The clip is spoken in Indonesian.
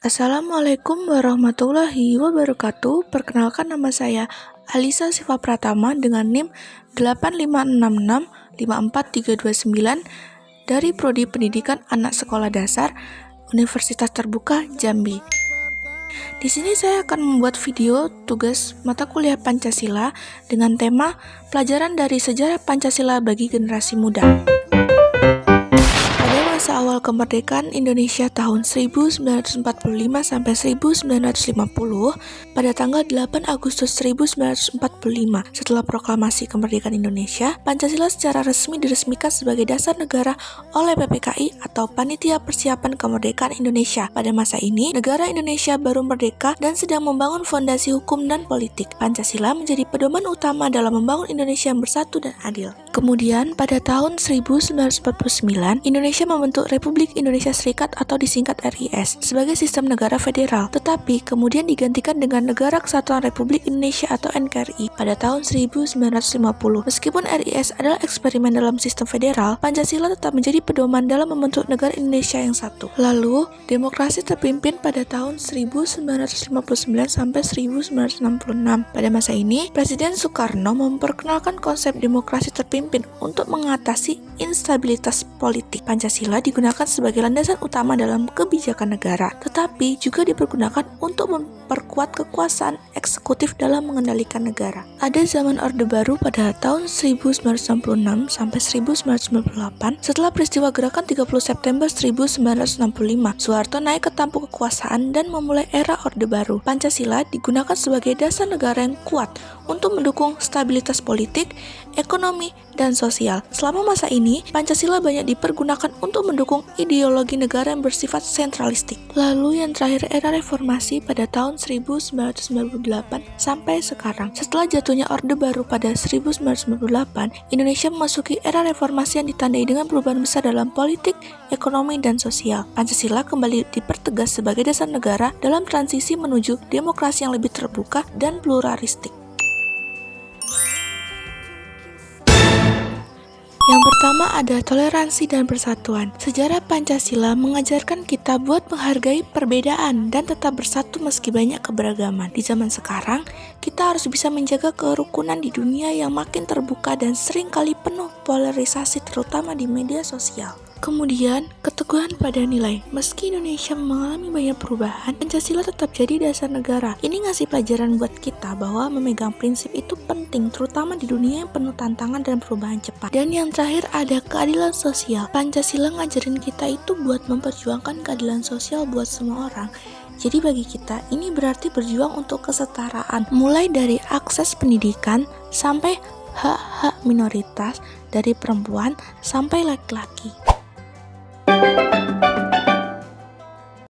Assalamualaikum warahmatullahi wabarakatuh. Perkenalkan, nama saya Alisa Siva Pratama dengan NIM 856654329 dari Prodi Pendidikan Anak Sekolah Dasar Universitas Terbuka Jambi. Di sini saya akan membuat video tugas mata kuliah Pancasila dengan tema pelajaran dari sejarah Pancasila bagi generasi muda. Masa awal kemerdekaan Indonesia tahun 1945 sampai 1950, pada tanggal 8 Agustus 1945, setelah proklamasi kemerdekaan Indonesia, Pancasila secara resmi diresmikan sebagai dasar negara oleh PPKI atau Panitia Persiapan Kemerdekaan Indonesia. Pada masa ini, negara Indonesia baru merdeka dan sedang membangun fondasi hukum dan politik. Pancasila menjadi pedoman utama dalam membangun Indonesia yang bersatu dan adil. Kemudian, pada tahun 1949, Indonesia membentuk Republik Indonesia Serikat atau disingkat RIS sebagai sistem negara federal, tetapi kemudian digantikan dengan Negara Kesatuan Republik Indonesia atau NKRI pada tahun 1950. Meskipun RIS adalah eksperimen dalam sistem federal, Pancasila tetap menjadi pedoman dalam membentuk negara Indonesia yang satu. Lalu, demokrasi terpimpin pada tahun 1959 sampai 1966. Pada masa ini, Presiden Soekarno memperkenalkan konsep demokrasi terpimpin untuk mengatasi instabilitas politik. Pancasila digunakan sebagai landasan utama dalam kebijakan negara, tetapi juga dipergunakan untuk memperkuat kekuasaan eksekutif dalam mengendalikan negara. Ada zaman Orde Baru pada tahun 1966 sampai 1998. Setelah peristiwa gerakan 30 September 1965, Soeharto naik ke tampuk kekuasaan dan memulai era Orde Baru. Pancasila digunakan sebagai dasar negara yang kuat untuk mendukung stabilitas politik, ekonomi, dan sosial. Selama masa ini, Pancasila banyak dipergunakan untuk mendukung ideologi negara yang bersifat sentralistik. Lalu yang terakhir, era reformasi pada tahun 1998 sampai sekarang. Setelah jatuhnya Orde Baru pada 1998, Indonesia memasuki era reformasi yang ditandai dengan perubahan besar dalam politik, ekonomi, dan sosial. Pancasila kembali dipertegas sebagai dasar negara dalam transisi menuju demokrasi yang lebih terbuka dan pluralistik. Yang pertama ada toleransi dan persatuan. Sejarah Pancasila mengajarkan kita buat menghargai perbedaan dan tetap bersatu meski banyak keberagaman. Di zaman sekarang, kita harus bisa menjaga kerukunan di dunia yang makin terbuka dan seringkali penuh polarisasi, terutama di media sosial. Kemudian, keteguhan pada nilai. Meski Indonesia mengalami banyak perubahan, Pancasila tetap jadi dasar negara. Ini ngasih pelajaran buat kita bahwa memegang prinsip itu penting, terutama di dunia yang penuh tantangan dan perubahan cepat. Dan yang terakhir ada keadilan sosial. Pancasila ngajarin kita itu buat memperjuangkan keadilan sosial buat semua orang. Jadi bagi kita, ini berarti berjuang untuk kesetaraan, mulai dari akses pendidikan sampai hak-hak minoritas, dari perempuan sampai laki-laki.